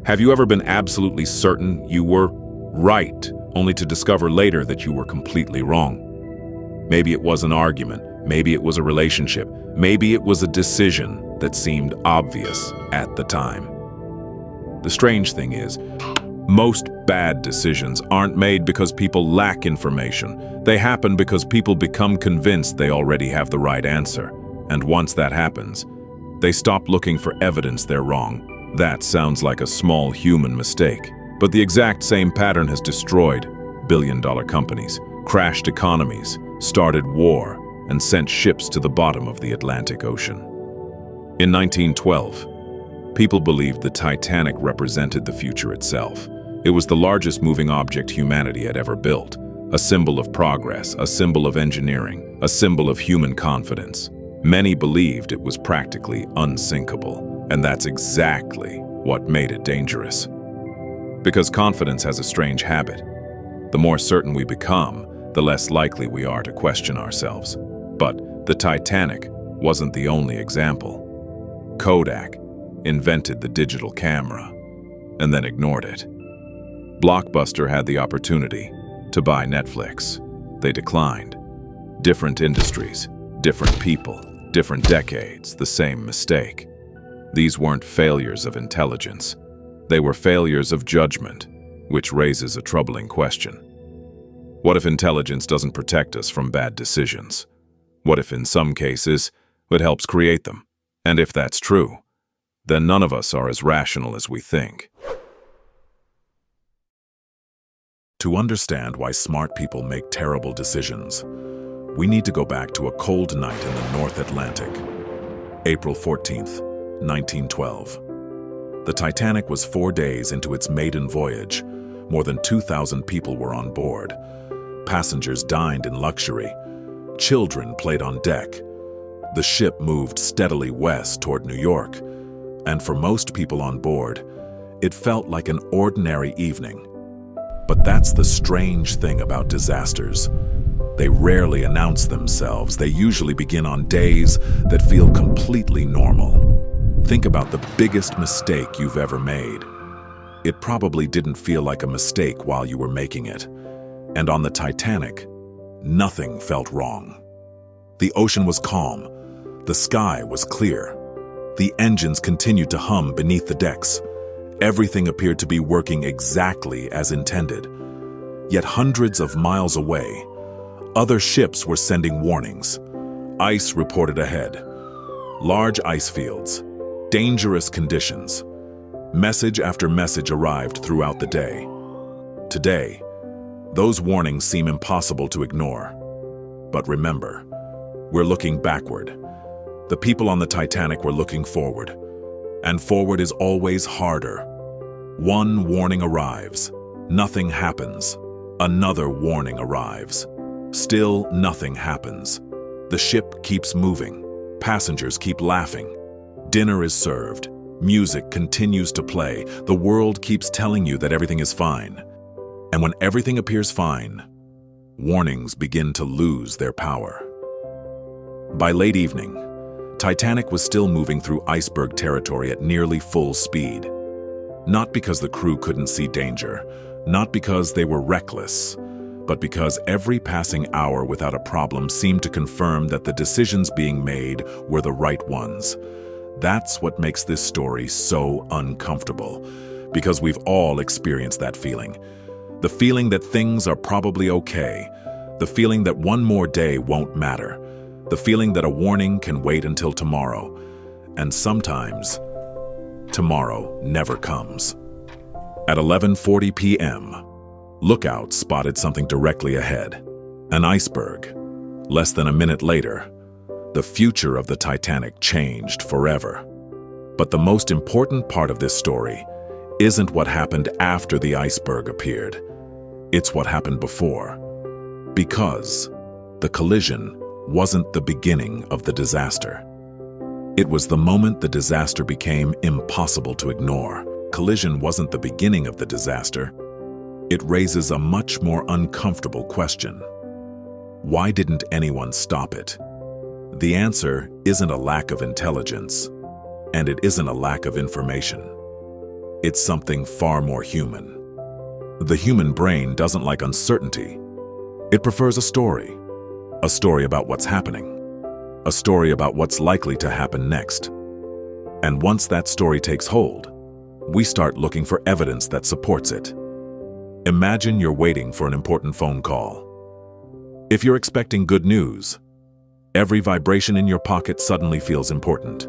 Have you ever been absolutely certain you were right, only to discover later that you were completely wrong? Maybe it was an argument, maybe it was a relationship, maybe it was a decision that seemed obvious at the time. The strange thing is, most bad decisions aren't made because people lack information. They happen because people become convinced they already have the right answer. And once that happens, they stop looking for evidence they're wrong. That sounds like a small human mistake, but the exact same pattern has destroyed billion-dollar companies, crashed economies, started war, and sent ships to the bottom of the Atlantic Ocean. In 1912, people believed the Titanic represented the future itself. It was the largest moving object humanity had ever built, a symbol of progress, a symbol of engineering, a symbol of human confidence. Many believed it was practically unsinkable, and that's exactly what made it dangerous. Because confidence has a strange habit. The more certain we become, the less likely we are to question ourselves. But the Titanic wasn't the only example. Kodak invented the digital camera and then ignored it. Blockbuster had the opportunity to buy Netflix. They declined. Different industries, different people, different decades, the same mistake. These weren't failures of intelligence. They were failures of judgment, which raises a troubling question. What if intelligence doesn't protect us from bad decisions? What if in some cases, it helps create them? And if that's true, then none of us are as rational as we think. To understand why smart people make terrible decisions, we need to go back to a cold night in the North Atlantic. April 14th, 1912. The Titanic was 4 days into its maiden voyage. More than 2,000 people were on board. Passengers dined in luxury. Children played on deck. The ship moved steadily west toward New York, and for most people on board, it felt like an ordinary evening. But that's the strange thing about disasters. They rarely announce themselves. They usually begin on days that feel completely normal. Think about the biggest mistake you've ever made. It probably didn't feel like a mistake while you were making it. And on the Titanic, nothing felt wrong. The ocean was calm. The sky was clear. The engines continued to hum beneath the decks. Everything appeared to be working exactly as intended. Yet hundreds of miles away, other ships were sending warnings. Ice reported ahead. Large ice fields. Dangerous conditions. Message after message arrived throughout the day. Today, those warnings seem impossible to ignore. But remember, we're looking backward. The people on the Titanic were looking forward. And forward is always harder. One warning arrives. Nothing happens. Another warning arrives. Still nothing happens. The ship keeps moving. Passengers keep laughing. Dinner is served. Music continues to play. The world keeps telling you that everything is fine. And when everything appears fine, warnings begin to lose their power. By late evening, Titanic was still moving through iceberg territory at nearly full speed. Not because the crew couldn't see danger, not because they were reckless, but because every passing hour without a problem seemed to confirm that the decisions being made were the right ones. That's what makes this story so uncomfortable, because we've all experienced that feeling. The feeling that things are probably okay, the feeling that one more day won't matter, the feeling that a warning can wait until tomorrow, and sometimes tomorrow never comes. At 11:40 p.m., Lookout spotted something directly ahead, an iceberg. Less than a minute later, the future of the Titanic changed forever. But the most important part of this story isn't what happened after the iceberg appeared. It's what happened before. Because the collision wasn't the beginning of the disaster. It was the moment the disaster became impossible to ignore. Collision wasn't the beginning of the disaster. It raises a much more uncomfortable question. Why didn't anyone stop it? The answer isn't a lack of intelligence, and it isn't a lack of information. It's something far more human. The human brain doesn't like uncertainty. It prefers a story about what's happening, a story about what's likely to happen next. And once that story takes hold, we start looking for evidence that supports it. Imagine you're waiting for an important phone call. If you're expecting good news, every vibration in your pocket suddenly feels important.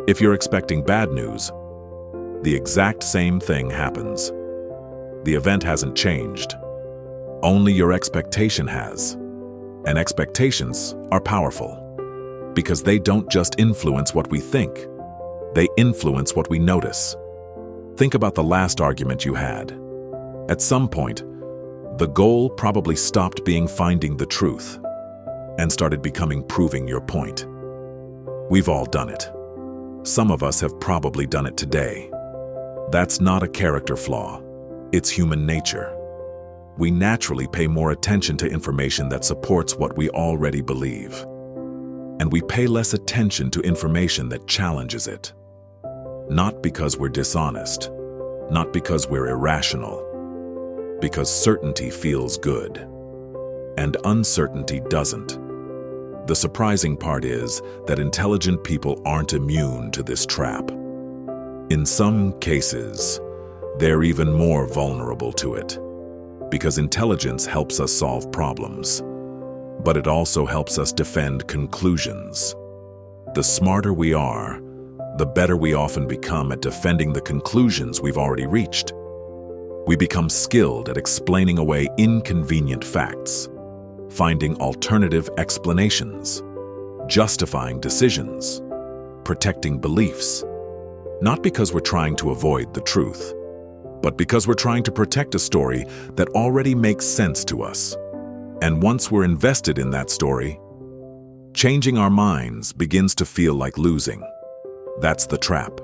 If you're expecting bad news, the exact same thing happens. The event hasn't changed. Only your expectation has. And expectations are powerful because they don't just influence what we think. They influence what we notice. Think about the last argument you had. At some point, the goal probably stopped being finding the truth and started becoming proving your point. We've all done it. Some of us have probably done it today. That's not a character flaw. It's human nature. We naturally pay more attention to information that supports what we already believe. And we pay less attention to information that challenges it. Not because we're dishonest, not because we're irrational, because certainty feels good, and uncertainty doesn't. The surprising part is that intelligent people aren't immune to this trap. In some cases, they're even more vulnerable to it, because intelligence helps us solve problems, but it also helps us defend conclusions. The smarter we are, the better we often become at defending the conclusions we've already reached. We become skilled at explaining away inconvenient facts, finding alternative explanations, justifying decisions, protecting beliefs, not because we're trying to avoid the truth, but because we're trying to protect a story that already makes sense to us. And once we're invested in that story, changing our minds begins to feel like losing. That's the trap.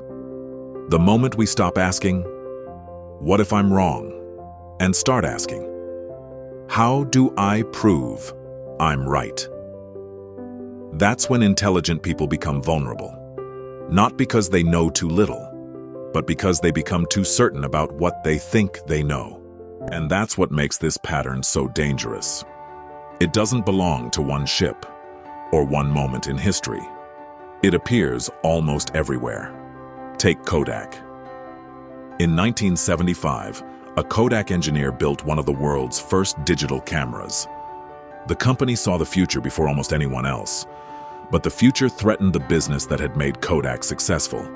The moment we stop asking, "What if I'm wrong?" and start asking, "How do I prove I'm right?" That's when intelligent people become vulnerable. Not because they know too little, but because they become too certain about what they think they know. And that's what makes this pattern so dangerous. It doesn't belong to one ship or one moment in history. It appears almost everywhere. Take Kodak. In 1975, a Kodak engineer built one of the world's first digital cameras. The company saw the future before almost anyone else, but the future threatened the business that had made Kodak successful.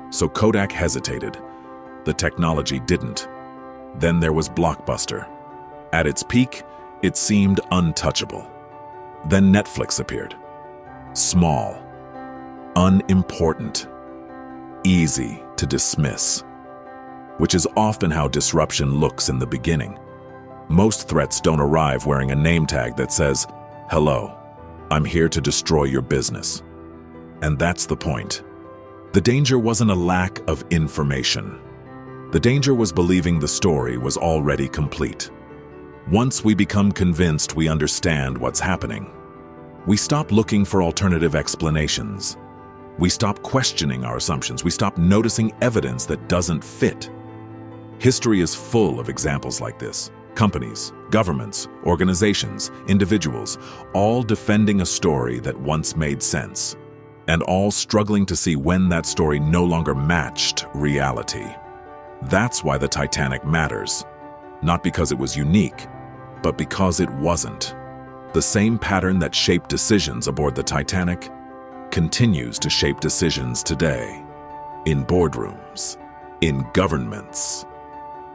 So Kodak hesitated. The technology didn't. Then there was Blockbuster. At its peak, it seemed untouchable. Then Netflix appeared. Small, unimportant, easy to dismiss, which is often how disruption looks in the beginning. Most threats don't arrive wearing a name tag that says, "Hello, I'm here to destroy your business." And that's the point. The danger wasn't a lack of information. The danger was believing the story was already complete. Once we become convinced we understand what's happening, we stop looking for alternative explanations. We stop questioning our assumptions. We stop noticing evidence that doesn't fit. History is full of examples like this. Companies, governments, organizations, individuals, all defending a story that once made sense, and all struggling to see when that story no longer matched reality. That's why the Titanic matters. Not because it was unique, but because it wasn't. The same pattern that shaped decisions aboard the Titanic continues to shape decisions today, in boardrooms, in governments,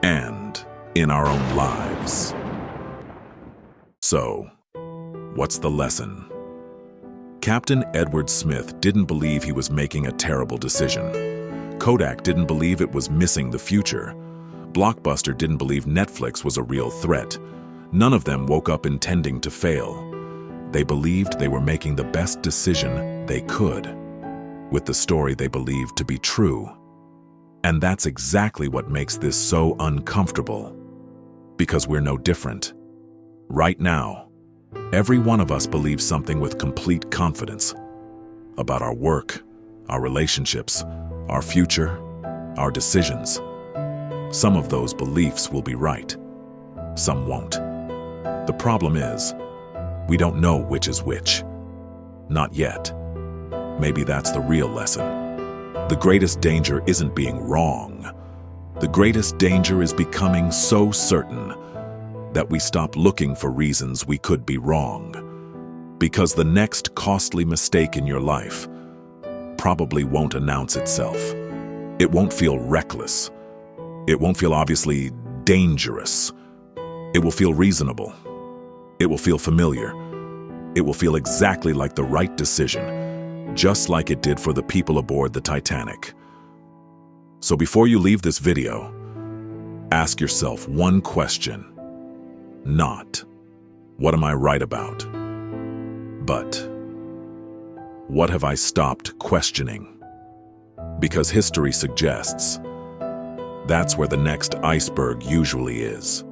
and in our own lives. So, what's the lesson? Captain Edward Smith didn't believe he was making a terrible decision. Kodak didn't believe it was missing the future. Blockbuster didn't believe Netflix was a real threat. None of them woke up intending to fail. They believed they were making the best decision they could, with the story they believed to be true. And that's exactly what makes this so uncomfortable. Because we're no different. Right now, every one of us believes something with complete confidence about our work, our relationships, our future, our decisions. Some of those beliefs will be right, some won't. The problem is, we don't know which is which. Not yet. Maybe that's the real lesson. The greatest danger isn't being wrong. The greatest danger is becoming so certain that we stop looking for reasons we could be wrong. Because the next costly mistake in your life probably won't announce itself. It won't feel reckless. It won't feel obviously dangerous. It will feel reasonable. It will feel familiar. It will feel exactly like the right decision, just like it did for the people aboard the Titanic. So before you leave this video, ask yourself one question. Not, what am I right about? But, what have I stopped questioning? Because history suggests that's where the next iceberg usually is.